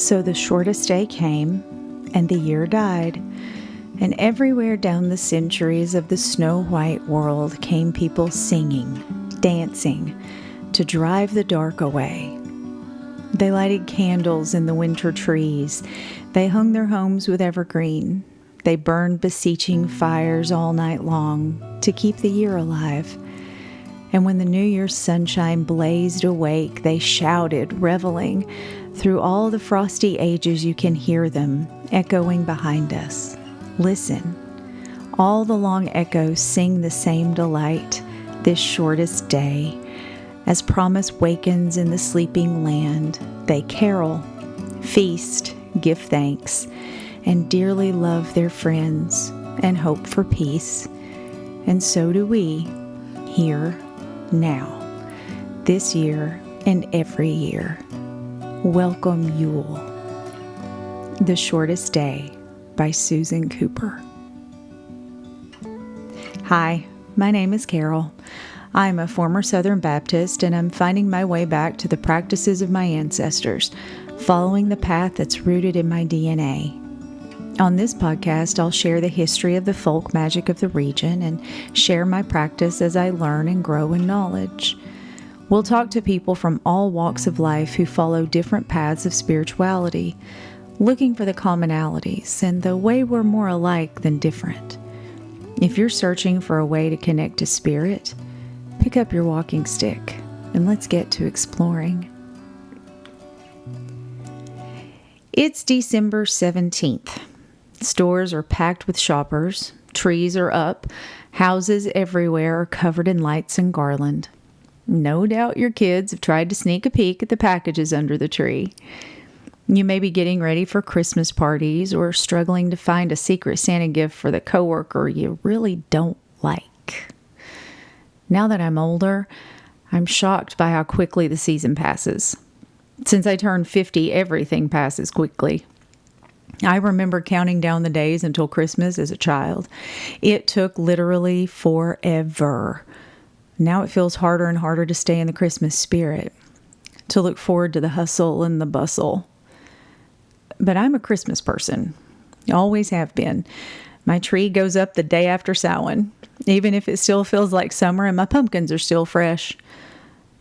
So the shortest day came, and the year died, and everywhere down the centuries of the snow-white world came people singing, dancing, to drive the dark away. They lighted candles in the winter trees. They hung their homes with evergreen. They burned beseeching fires all night long to keep the year alive. And when the New Year's sunshine blazed awake, they shouted, reveling. Through all the frosty ages you can hear them echoing behind us. Listen, all the long echoes sing the same delight this shortest day. As promise wakens in the sleeping land, they carol, feast, give thanks, and dearly love their friends and hope for peace. And so do we, here, now, this year and every year. Welcome Yule. The Shortest Day by Susan Cooper. Hi, my name is Carol. I'm a former Southern Baptist, and I'm finding my way back to the practices of my ancestors, following the path that's rooted in my DNA. On this podcast, I'll share the history of the folk magic of the region and share my practice as I learn and grow in knowledge. We'll talk to people from all walks of life who follow different paths of spirituality, looking for the commonalities and the way we're more alike than different. If you're searching for a way to connect to spirit, pick up your walking stick and let's get to exploring. It's December 17th. Stores are packed with shoppers, trees are up, houses everywhere are covered in lights and garland. No doubt your kids have tried to sneak a peek at the packages under the tree. You may be getting ready for Christmas parties or struggling to find a secret Santa gift for the coworker you really don't like. Now that I'm older, I'm shocked by how quickly the season passes. Since I turned 50, everything passes quickly. I remember counting down the days until Christmas as a child. It took literally forever. Now it feels harder and harder to stay in the Christmas spirit, to look forward to the hustle and the bustle. But I'm a Christmas person. Always have been. My tree goes up the day after Samhain, even if it still feels like summer and my pumpkins are still fresh.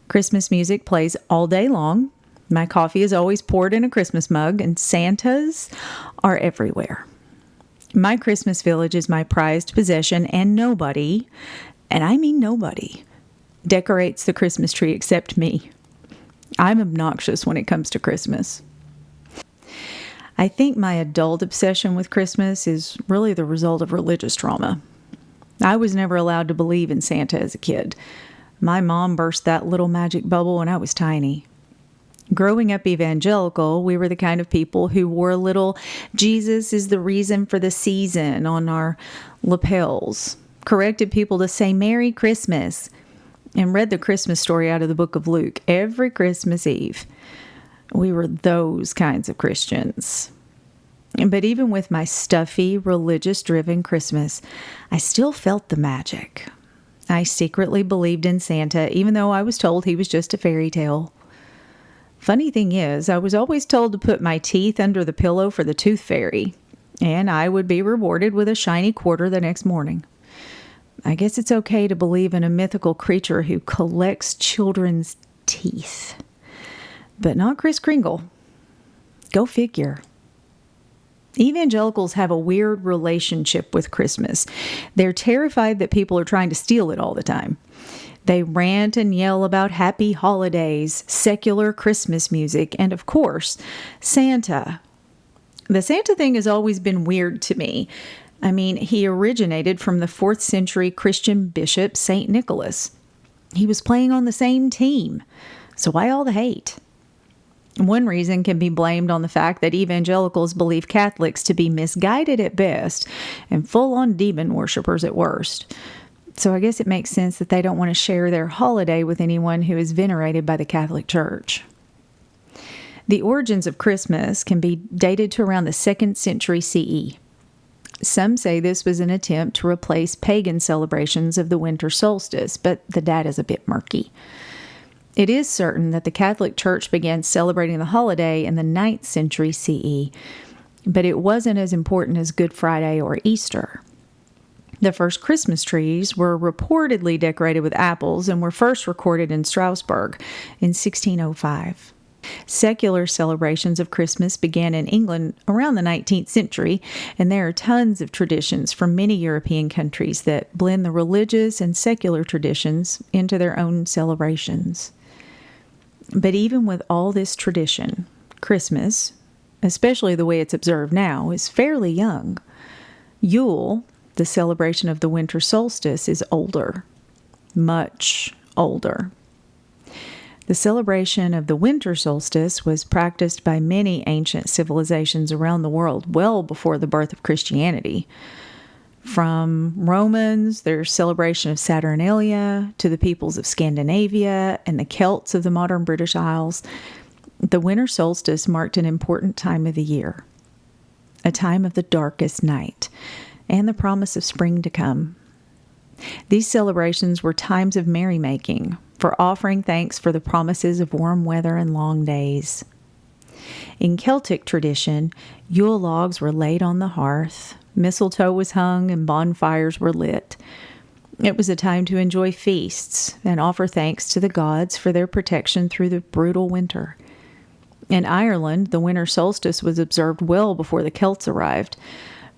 Christmas music plays all day long. My coffee is always poured in a Christmas mug, and Santas are everywhere. My Christmas village is my prized possession, and nobody, and I mean nobody, decorates the Christmas tree except me. I'm obnoxious when it comes to Christmas. I think my adult obsession with Christmas is really the result of religious trauma. I was never allowed to believe in Santa as a kid. My mom burst that little magic bubble when I was tiny. Growing up evangelical, we were the kind of people who wore a little "Jesus is the reason for the season" on our lapels, corrected people to say Merry Christmas, and read the Christmas story out of the book of Luke every Christmas Eve. We were those kinds of Christians. But even with my stuffy, religious-driven Christmas, I still felt the magic. I secretly believed in Santa, even though I was told he was just a fairy tale. Funny thing is, I was always told to put my teeth under the pillow for the tooth fairy, and I would be rewarded with a shiny quarter the next morning. I guess it's okay to believe in a mythical creature who collects children's teeth. But not Kris Kringle. Go figure. Evangelicals have a weird relationship with Christmas. They're terrified that people are trying to steal it all the time. They rant and yell about happy holidays, secular Christmas music, and of course, Santa. The Santa thing has always been weird to me. I mean, he originated from the 4th century Christian bishop, St. Nicholas. He was playing on the same team. So why all the hate? One reason can be blamed on the fact that evangelicals believe Catholics to be misguided at best and full-on demon worshippers at worst. So I guess it makes sense that they don't want to share their holiday with anyone who is venerated by the Catholic Church. The origins of Christmas can be dated to around the 2nd century CE. Some say this was an attempt to replace pagan celebrations of the winter solstice, but the data is a bit murky. It is certain that the Catholic Church began celebrating the holiday in the 9th century CE, but it wasn't as important as Good Friday or Easter. The first Christmas trees were reportedly decorated with apples and were first recorded in Strasbourg in 1605. Secular celebrations of Christmas began in England around the 19th century, and there are tons of traditions from many European countries that blend the religious and secular traditions into their own celebrations. But even with all this tradition, Christmas, especially the way it's observed now, is fairly young. Yule, the celebration of the winter solstice, is older, much older. The celebration of the winter solstice was practiced by many ancient civilizations around the world well before the birth of Christianity. From Romans, their celebration of Saturnalia, to the peoples of Scandinavia and the Celts of the modern British Isles, the winter solstice marked an important time of the year, a time of the darkest night, and the promise of spring to come. These celebrations were times of merrymaking, for offering thanks for the promises of warm weather and long days. In Celtic tradition, Yule logs were laid on the hearth, mistletoe was hung, and bonfires were lit. It was a time to enjoy feasts and offer thanks to the gods for their protection through the brutal winter. In Ireland, the winter solstice was observed well before the Celts arrived.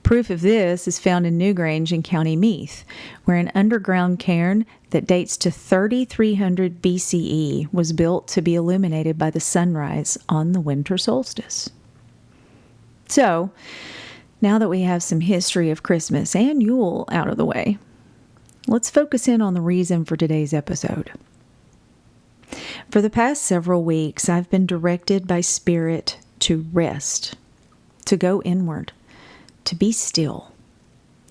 Proof of this is found in Newgrange in County Meath, where an underground cairn that dates to 3300 BCE was built to be illuminated by the sunrise on the winter solstice. So, now that we have some history of Christmas and Yule out of the way, let's focus in on the reason for today's episode. For the past several weeks, I've been directed by Spirit to rest, to go inward, to be still,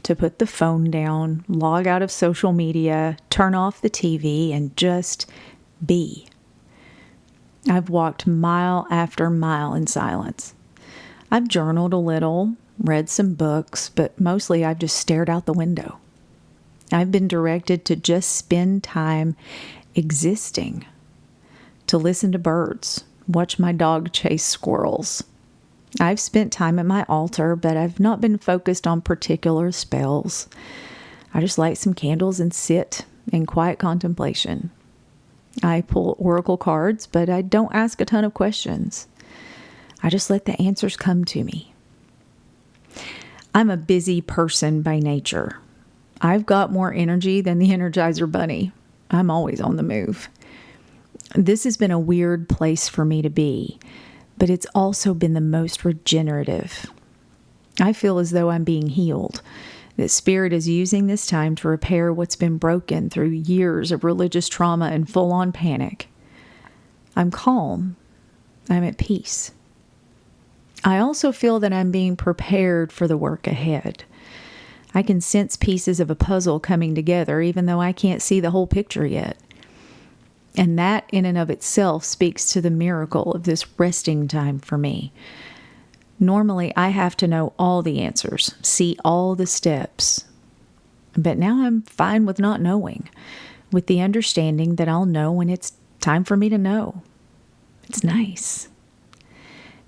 to put the phone down, log out of social media, turn off the TV, and just be. I've walked mile after mile in silence. I've journaled a little, read some books, but mostly I've just stared out the window. I've been directed to just spend time existing, to listen to birds, watch my dog chase squirrels. I've spent time at my altar, but I've not been focused on particular spells. I just light some candles and sit in quiet contemplation. I pull oracle cards, but I don't ask a ton of questions. I just let the answers come to me. I'm a busy person by nature. I've got more energy than the Energizer Bunny. I'm always on the move. This has been a weird place for me to be, but it's also been the most regenerative. I feel as though I'm being healed, that Spirit is using this time to repair what's been broken through years of religious trauma and full-on panic. I'm calm. I'm at peace. I also feel that I'm being prepared for the work ahead. I can sense pieces of a puzzle coming together, even though I can't see the whole picture yet. And that in and of itself speaks to the miracle of this resting time for me. Normally, I have to know all the answers, see all the steps. But now I'm fine with not knowing, with the understanding that I'll know when it's time for me to know. It's nice.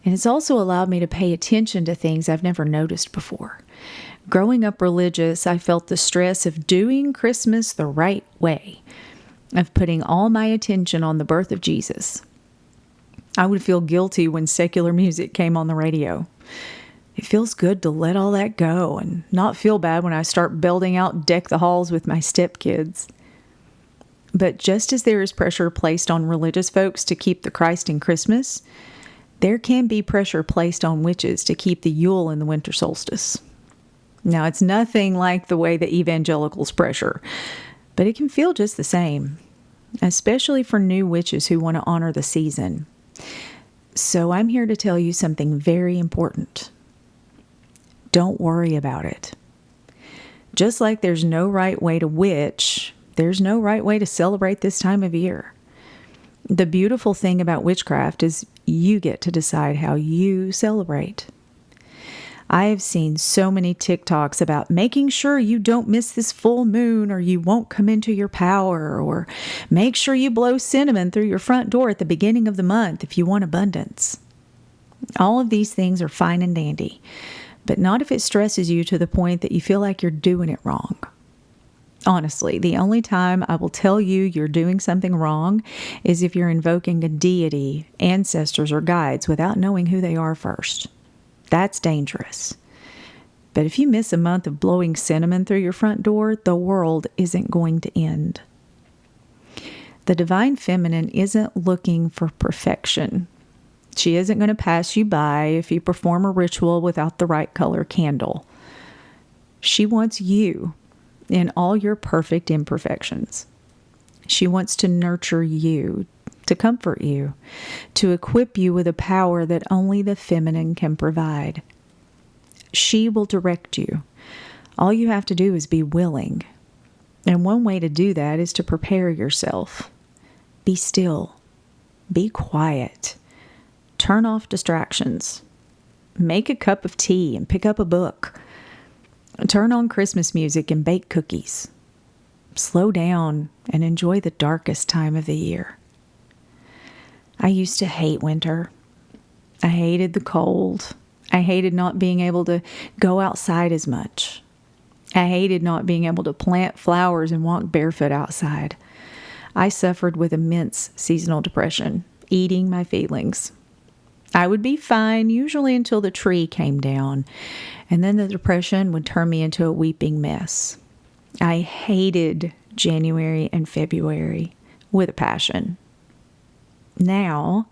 And it's also allowed me to pay attention to things I've never noticed before. Growing up religious, I felt the stress of doing Christmas the right way, of putting all my attention on the birth of Jesus. I would feel guilty when secular music came on the radio. It feels good to let all that go and not feel bad when I start belting out Deck the Halls with my stepkids. But just as there is pressure placed on religious folks to keep the Christ in Christmas, there can be pressure placed on witches to keep the Yule in the winter solstice. Now, it's nothing like the way that evangelicals pressure, but it can feel just the same, especially for new witches who want to honor the season. So I'm here to tell you something very important. Don't worry about it. Just like there's no right way to witch, there's no right way to celebrate this time of year. The beautiful thing about witchcraft is you get to decide how you celebrate. I have seen so many TikToks about making sure you don't miss this full moon or you won't come into your power, or make sure you blow cinnamon through your front door at the beginning of the month if you want abundance. All of these things are fine and dandy, but not if it stresses you to the point that you feel like you're doing it wrong. Honestly, the only time I will tell you you're doing something wrong is if you're invoking a deity, ancestors, or guides without knowing who they are first. That's dangerous. But if you miss a month of blowing cinnamon through your front door, the world isn't going to end. The divine feminine isn't looking for perfection. She isn't going to pass you by if you perform a ritual without the right color candle. She wants you in all your perfect imperfections. She wants to nurture you, to comfort you, to equip you with a power that only the feminine can provide. She will direct you. All you have to do is be willing. And one way to do that is to prepare yourself. Be still. Be quiet. Turn off distractions. Make a cup of tea and pick up a book. Turn on Christmas music and bake cookies. Slow down and enjoy the darkest time of the year. I used to hate winter. I hated the cold. I hated not being able to go outside as much. I hated not being able to plant flowers and walk barefoot outside. I suffered with immense seasonal depression, eating my feelings. I would be fine, usually until the tree came down, and then the depression would turn me into a weeping mess. I hated January and February with a passion. Now,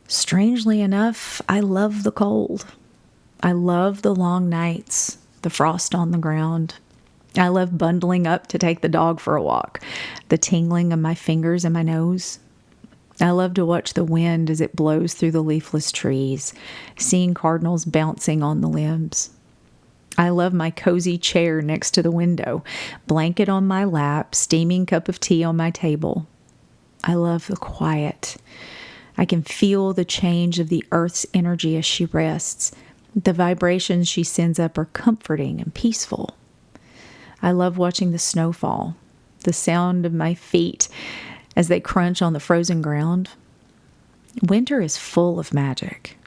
strangely enough, I love the cold. I love the long nights, the frost on the ground. I love bundling up to take the dog for a walk, the tingling of my fingers and my nose. I love to watch the wind as it blows through the leafless trees, seeing cardinals bouncing on the limbs. I love my cozy chair next to the window, blanket on my lap, steaming cup of tea on my table. I love the quiet. I can feel the change of the earth's energy as she rests. The vibrations she sends up are comforting and peaceful. I love watching the snow fall, the sound of my feet as they crunch on the frozen ground. Winter is full of magic.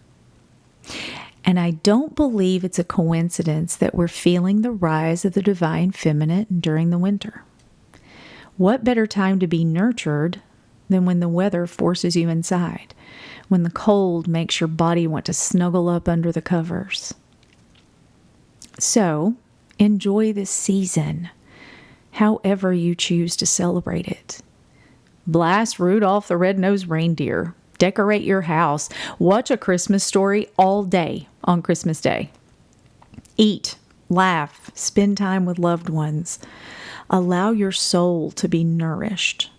And I don't believe it's a coincidence that we're feeling the rise of the divine feminine during the winter. What better time to be nurtured than when the weather forces you inside, when the cold makes your body want to snuggle up under the covers? So, enjoy this season, however you choose to celebrate it. Blast Rudolph the Red-Nosed Reindeer. Decorate your house. Watch A Christmas Story all day on Christmas Day. Eat, laugh, spend time with loved ones. Allow your soul to be nourished.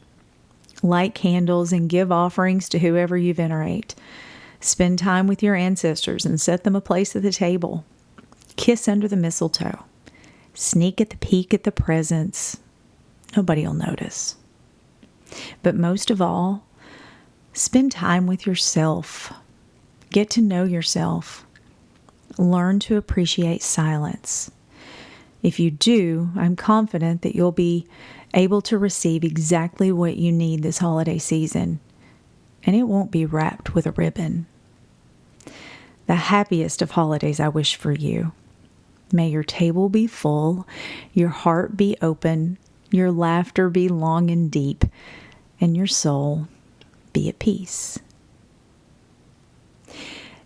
Light candles and give offerings to whoever you venerate. Spend time with your ancestors and set them a place at the table. Kiss under the mistletoe. Sneak at the peek at the presents. Nobody will notice. But most of all, spend time with yourself. Get to know yourself. Learn to appreciate silence. If you do, I'm confident that you'll be able to receive exactly what you need this holiday season, and it won't be wrapped with a ribbon. The happiest of holidays I wish for you. May your table be full, your heart be open, your laughter be long and deep, and your soul be at peace.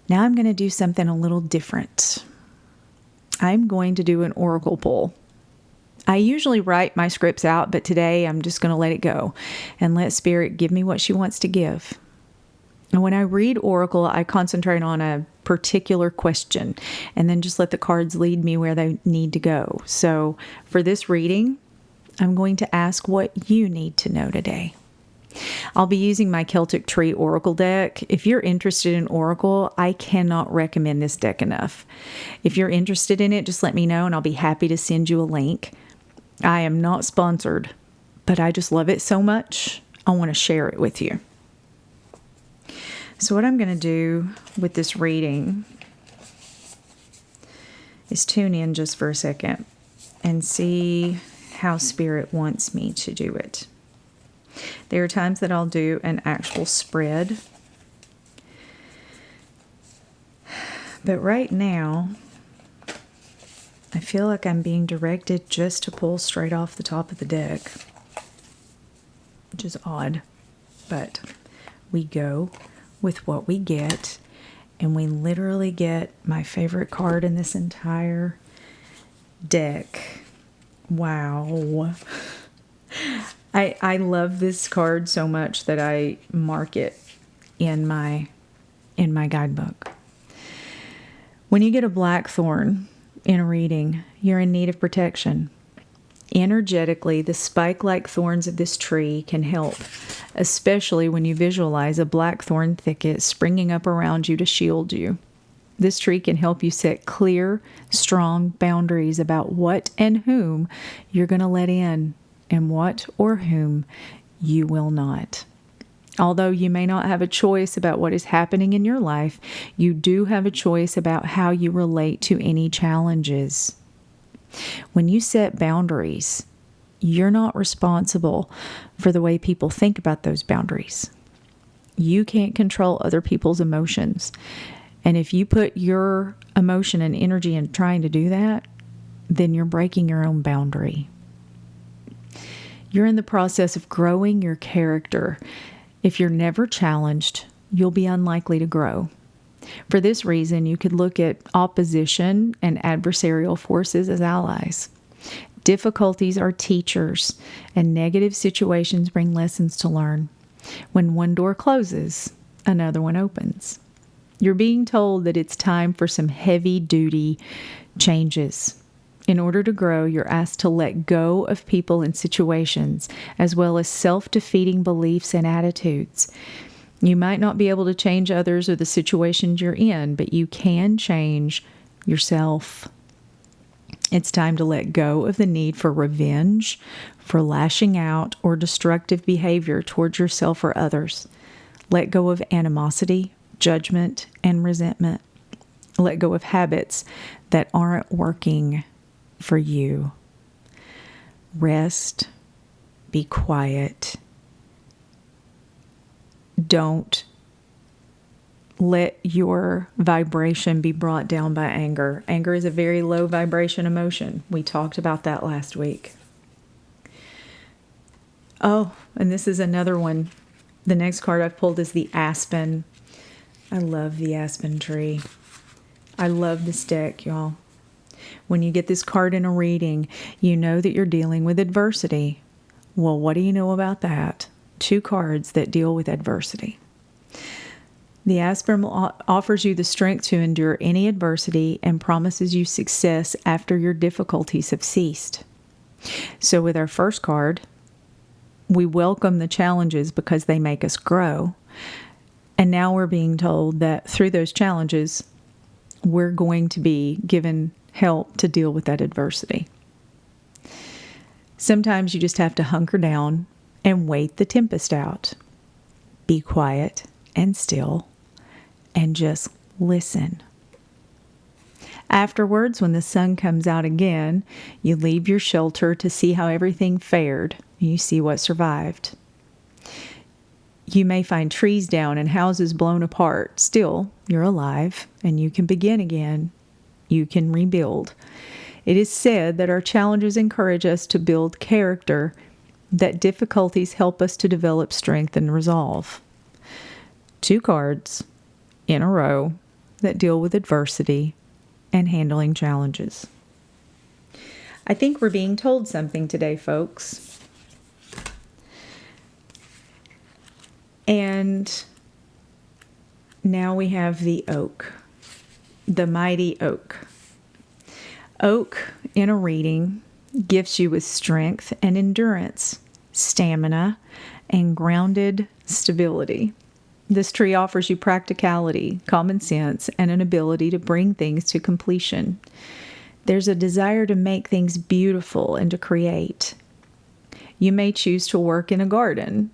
Now I'm going to do something a little different. I'm going to do an oracle pull. I usually write my scripts out, but today I'm just going to let it go and let Spirit give me what she wants to give. And when I read oracle, I concentrate on a particular question and then just let the cards lead me where they need to go. So for this reading, I'm going to ask what you need to know today. I'll be using my Celtic Tree Oracle deck. If you're interested in Oracle, I cannot recommend this deck enough. If you're interested in it, just let me know and I'll be happy to send you a link. I am not sponsored, but I just love it so much, I want to share it with you. So what I'm going to do with this reading is tune in just for a second and see how Spirit wants me to do it. There are times that I'll do an actual spread. But right now, I feel like I'm being directed just to pull straight off the top of the deck, which is odd. But we go with what we get, and we literally get my favorite card in this entire deck. Wow. I love this card so much that I mark it in my guidebook. When you get a blackthorn in a reading, you're in need of protection. Energetically, the spike-like thorns of this tree can help, especially when you visualize a blackthorn thicket springing up around you to shield you. This tree can help you set clear, strong boundaries about what and whom you're going to let in and what or whom you will not. Although you may not have a choice about what is happening in your life, you do have a choice about how you relate to any challenges. When you set boundaries, you're not responsible for the way people think about those boundaries. You can't control other people's emotions. And if you put your emotion and energy in trying to do that, then you're breaking your own boundary. You're in the process of growing your character. If you're never challenged, you'll be unlikely to grow. For this reason, you could look at opposition and adversarial forces as allies. Difficulties are teachers, and negative situations bring lessons to learn. When one door closes, another one opens. You're being told that it's time for some heavy-duty changes. In order to grow, you're asked to let go of people and situations, as well as self-defeating beliefs and attitudes. You might not be able to change others or the situations you're in, but you can change yourself. It's time to let go of the need for revenge, for lashing out, or destructive behavior towards yourself or others. Let go of animosity, judgment, and resentment. Let go of habits that aren't working for you. Rest, be quiet. Don't let your vibration be brought down by anger. Anger is a very low vibration emotion. We talked about that last week. Oh, and this is another one. The next card I've pulled is the aspen. I love the aspen tree. I love this deck, y'all. When you get this card in a reading, you know that you're dealing with adversity. Well, what do you know about that? 2 cards that deal with adversity. The aspen offers you the strength to endure any adversity and promises you success after your difficulties have ceased. So with our first card, we welcome the challenges because they make us grow. And now we're being told that through those challenges, we're going to be given help to deal with that adversity. Sometimes you just have to hunker down and wait the tempest out. Be quiet and still and just listen. Afterwards, when the sun comes out again, you leave your shelter to see how everything fared. You see what survived. You may find trees down and houses blown apart. Still, you're alive and you can begin again. You can rebuild. It is said that our challenges encourage us to build character, that difficulties help us to develop strength and resolve. 2 cards in a row that deal with adversity and handling challenges. I think we're being told something today, folks. And now we have the oak. The mighty oak. Oak in a reading gifts you with strength and endurance, stamina, and grounded stability. This tree offers you practicality, common sense, and an ability to bring things to completion. There's a desire to make things beautiful and to create. You may choose to work in a garden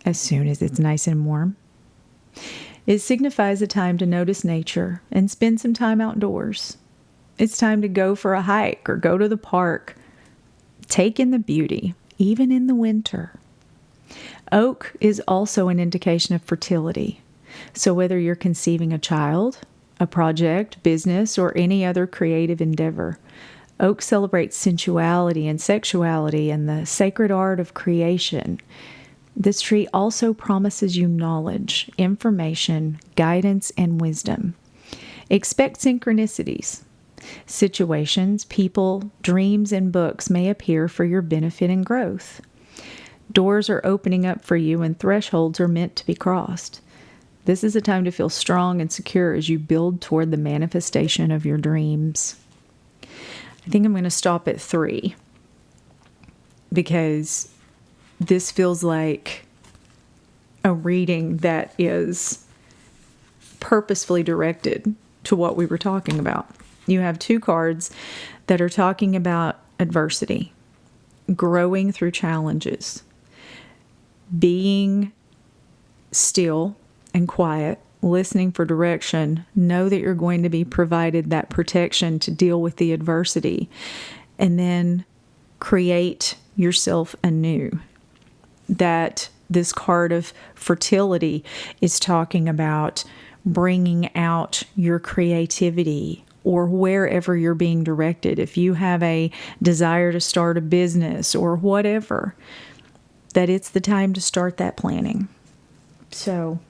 as soon as it's nice and warm. It signifies a time to notice nature and spend some time outdoors. It's time to go for a hike or go to the park. Take in the beauty, even in the winter. Oak is also an indication of fertility. So whether you're conceiving a child, a project, business, or any other creative endeavor, oak celebrates sensuality and sexuality and the sacred art of creation. This tree also promises you knowledge, information, guidance, and wisdom. Expect synchronicities. Situations, people, dreams, and books may appear for your benefit and growth. Doors are opening up for you and thresholds are meant to be crossed. This is a time to feel strong and secure as you build toward the manifestation of your dreams. I think I'm going to stop at 3 because this feels like a reading that is purposefully directed to what we were talking about. You have 2 cards that are talking about adversity, growing through challenges, being still and quiet, listening for direction. Know that you're going to be provided that protection to deal with the adversity, and then create yourself anew. That this card of fertility is talking about bringing out your creativity or wherever you're being directed. If you have a desire to start a business or whatever, that it's the time to start that planning. So,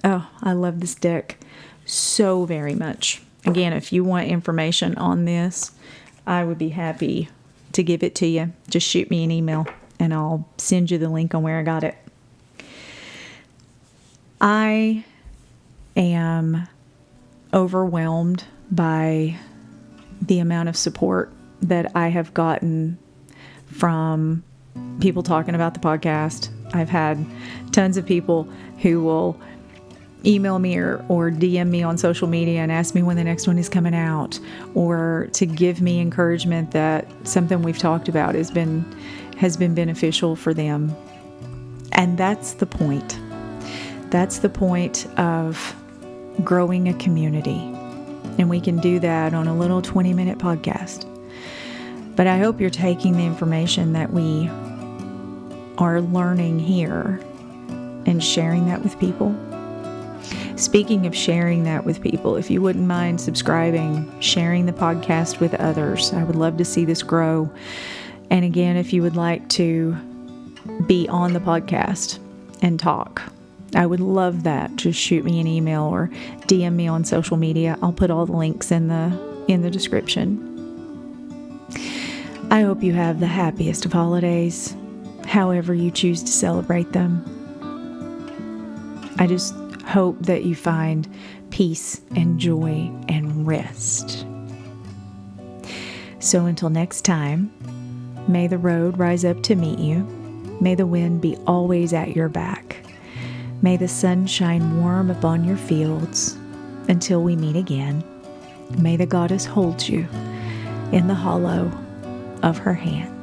I love this deck so very much. Again, if you want information on this, I would be happy to give it to you. Just shoot me an email and I'll send you the link on where I got it. I am overwhelmed by the amount of support that I have gotten from people talking about the podcast. I've had tons of people who will email me or DM me on social media and ask me when the next one is coming out, or to give me encouragement that something we've talked about has been beneficial for them. And that's the point. That's the point of growing a community. And we can do that on a little 20-minute podcast. But I hope you're taking the information that we are learning here and sharing that with people. Speaking of sharing that with people, if you wouldn't mind subscribing, sharing the podcast with others, I would love to see this grow. And again, if you would like to be on the podcast and talk, I would love that. Just shoot me an email or DM me on social media. I'll put all the links in the description. I hope you have the happiest of holidays, however you choose to celebrate them. I just hope that you find peace and joy and rest. So until next time, may the road rise up to meet you. May the wind be always at your back. May the sun shine warm upon your fields. Until we meet again, may the goddess hold you in the hollow of her hand.